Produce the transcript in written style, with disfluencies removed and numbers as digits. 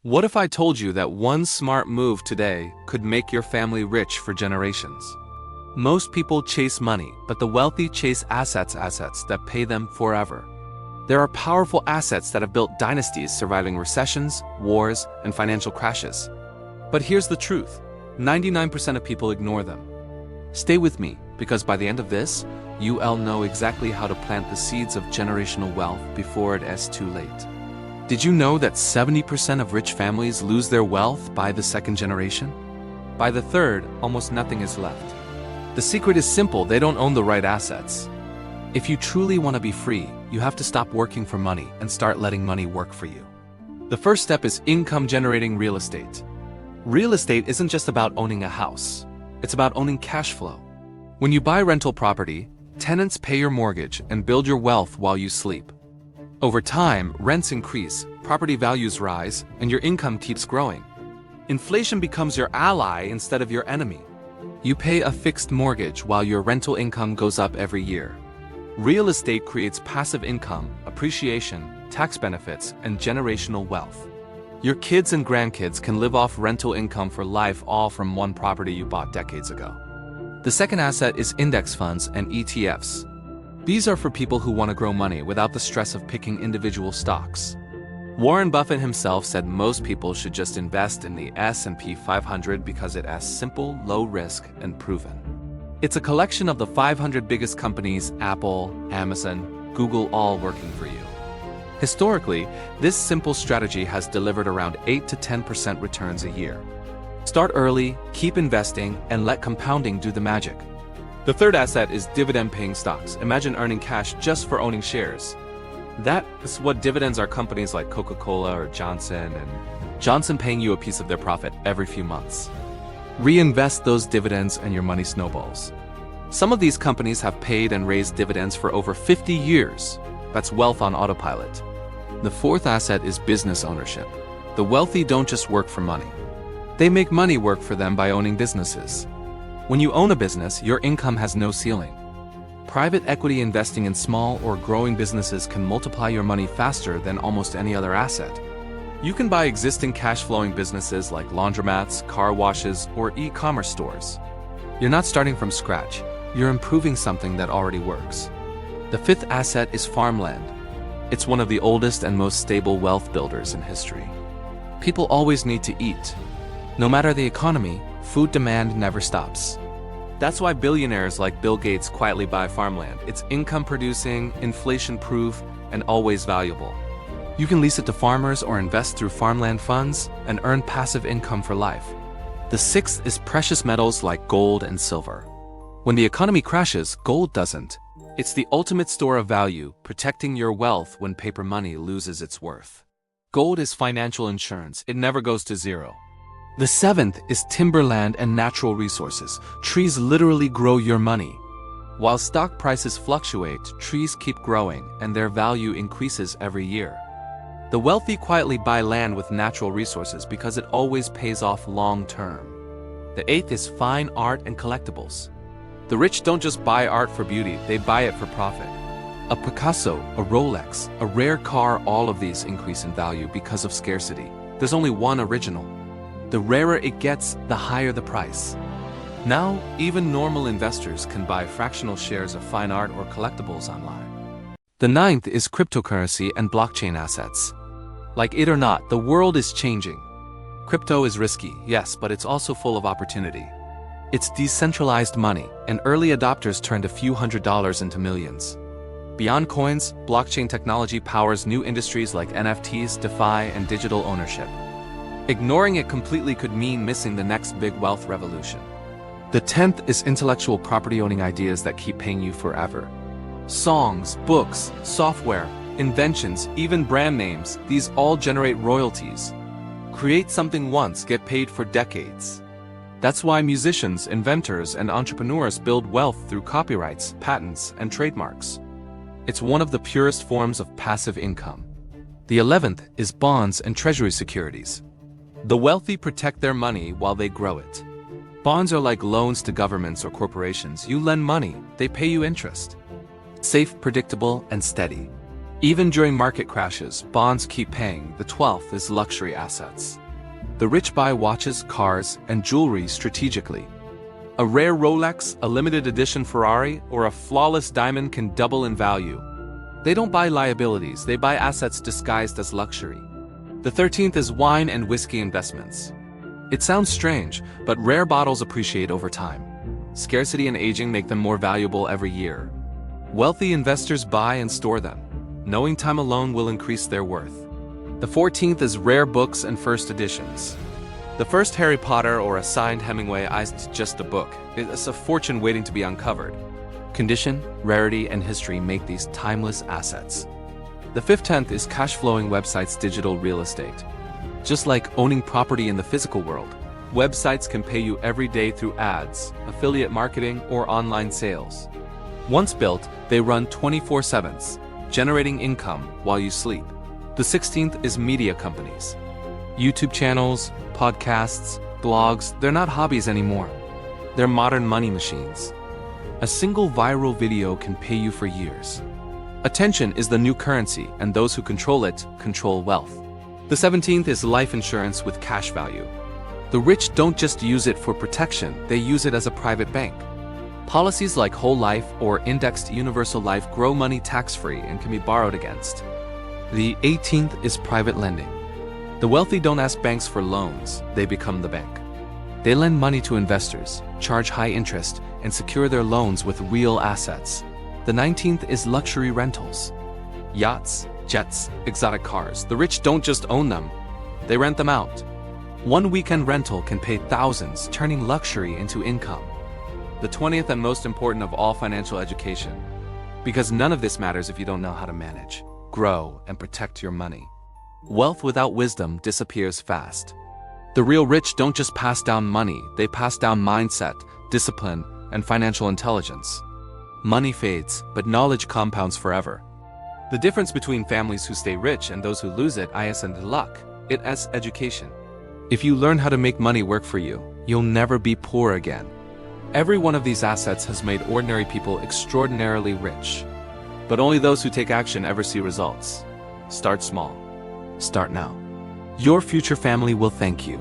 What if I told you that one smart move today could make your family rich for generations? Most people chase money, but the wealthy chase assets that pay them forever. There are powerful assets that have built dynasties surviving recessions, wars, and financial crashes. But here's the truth: 99% of people ignore them. Stay with me, because by the end of this, you'll know exactly how to plant the seeds of generational wealth before it is too late. Did you know that 70% of rich families lose their wealth by the second generation? By the third, almost nothing is left. The secret is simple: they don't own the right assets. If you truly want to be free, you have to stop working for money and start letting money work for you. The first step is income-generating real estate. Real estate isn't just about owning a house. It's about owning cash flow. When you buy rental property, tenants pay your mortgage and build your wealth while you sleep. Over time, rents increase, property values rise, and your income keeps growing. Inflation becomes your ally instead of your enemy. You pay a fixed mortgage while your rental income goes up every year. Real estate creates passive income, appreciation, tax benefits, and generational wealth. Your kids and grandkids can live off rental income for life, all from one property you bought decades ago. The second asset is index funds and ETFs. These are for people who want to grow money without the stress of picking individual stocks. Warren Buffett himself said most people should just invest in the S&P 500 because it is simple, low risk, and proven. It's a collection of the 500 biggest companies: Apple, Amazon, Google, all working for you. Historically, this simple strategy has delivered around 8 to 10% returns a year. Start early, keep investing, and let compounding do the magic. The third asset is dividend-paying stocks. Imagine earning cash just for owning shares. That is what dividends are: companies like Coca-Cola or Johnson & Johnson paying you a piece of their profit every few months. Reinvest those dividends and your money snowballs. Some of these companies have paid and raised dividends for over 50 years. That's wealth on autopilot. The fourth asset is business ownership. The wealthy don't just work for money. They make money work for them by owning businesses. When you own a business, your income has no ceiling. Private equity investing in small or growing businesses can multiply your money faster than almost any other asset. You can buy existing cash-flowing businesses like laundromats, car washes, or e-commerce stores. You're not starting from scratch. You're improving something that already works. The fifth asset is farmland. It's one of the oldest and most stable wealth builders in history. People always need to eat. No matter the economy, food demand never stops. That's why billionaires like Bill Gates quietly buy farmland. It's income-producing, inflation-proof, and always valuable. You can lease it to farmers or invest through farmland funds and earn passive income for life. The sixth is precious metals like gold and silver. When the economy crashes, gold doesn't. It's the ultimate store of value, protecting your wealth when paper money loses its worth. Gold is financial insurance. It never goes to zero. The seventh is timberland and natural resources. Trees literally grow your money. While stock prices fluctuate, trees keep growing and their value increases every year. The wealthy quietly buy land with natural resources because it always pays off long term. The eighth is fine art and collectibles. The rich don't just buy art for beauty, they buy it for profit. A Picasso, a Rolex, a rare car, all of these increase in value because of scarcity. There's only one original. The rarer it gets, the higher the price. Now, even normal investors can buy fractional shares of fine art or collectibles online. The ninth is cryptocurrency and blockchain assets. Like it or not, the world is changing. Crypto is risky, yes, but it's also full of opportunity. It's decentralized money, and early adopters turned a few $100s into millions. Beyond coins, blockchain technology powers new industries like NFTs, DeFi, and digital ownership. Ignoring it completely could mean missing the next big wealth revolution. The 10th is intellectual property, owning ideas that keep paying you forever. Songs, books, software, inventions, even brand names, these all generate royalties. Create something once, get paid for decades. That's why musicians, inventors, and entrepreneurs build wealth through copyrights, patents, and trademarks. It's one of the purest forms of passive income. The 11th is bonds and treasury securities. The wealthy protect their money while they grow it. Bonds are like loans to governments or corporations. You lend money, they pay you interest. Safe, predictable, and steady. Even during market crashes, bonds keep paying. The 12th is luxury assets. The rich buy watches, cars, and jewelry strategically. A rare Rolex, a limited edition Ferrari, or a flawless diamond can double in value. They don't buy liabilities, they buy assets disguised as luxury. The 13th is wine and whiskey investments. It sounds strange, but rare bottles appreciate over time. Scarcity and aging make them more valuable every year. Wealthy investors buy and store them, knowing time alone will increase their worth. The 14th is rare books and first editions. The first Harry Potter or a signed Hemingway isn't just a book, it's a fortune waiting to be uncovered. Condition, rarity, and history make these timeless assets. The 15th is cash-flowing websites, digital real estate. Just like owning property in the physical world, websites can pay you every day through ads, affiliate marketing, or online sales. Once built, they run 24/7, generating income while you sleep. The 16th is media companies. YouTube channels, podcasts, blogs, they're not hobbies anymore. They're modern money machines. A single viral video can pay you for years. Attention is the new currency, and those who control it control wealth. The 17th is life insurance with cash value. The rich don't just use it for protection, they use it as a private bank. Policies like whole life or indexed universal life grow money tax-free and can be borrowed against. The 18th is private lending. The wealthy don't ask banks for loans, they become the bank. They lend money to investors, charge high interest, and secure their loans with real assets. The 19th is luxury rentals. Yachts, jets, exotic cars. The rich don't just own them, they rent them out. One weekend rental can pay thousands, turning luxury into income. The 20th and most important of all, financial education. Because none of this matters if you don't know how to manage, grow, and protect your money. Wealth without wisdom disappears fast. The real rich don't just pass down money, they pass down mindset, discipline, and financial intelligence. Money fades, but knowledge compounds forever. The difference between families who stay rich and those who lose it is in luck. It is education. If you learn how to make money work for you, you'll never be poor again. Every one of these assets has made ordinary people extraordinarily rich. But only those who take action ever see results. Start small. Start now. Your future family will thank you.